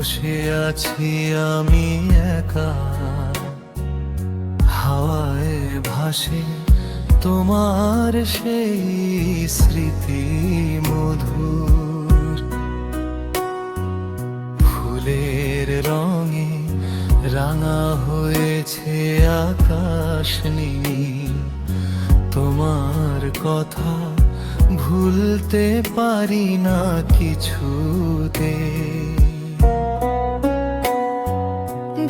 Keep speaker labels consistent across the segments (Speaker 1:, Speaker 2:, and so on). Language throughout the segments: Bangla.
Speaker 1: বসে আছি আমি একা, হাওয়ায় ভাসে তোমার সেই স্মৃতি মধুর। ফুলের রঙে রাঙা হয়েছে আকাশ নীল, তোমার কথা ভুলতে পারি না কিছুতে।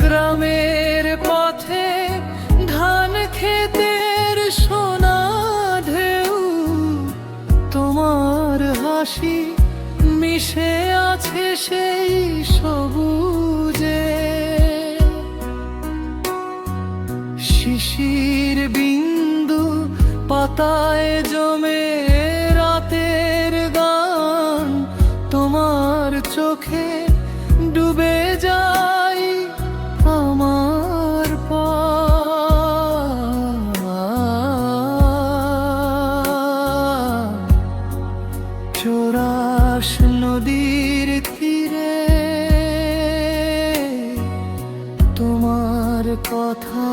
Speaker 1: গ্রামের পথে ধান ক্ষেতের সোনা ঢেউ, তোমার হাসি মিশে আছে সেই সবুজে। শিশির বিন্দু পাতায় জমে রাতের গান, তোমার চোখে ডুবে যায় আমার প্রাণ। চোরাশ নদীর তীরে তোমার কথা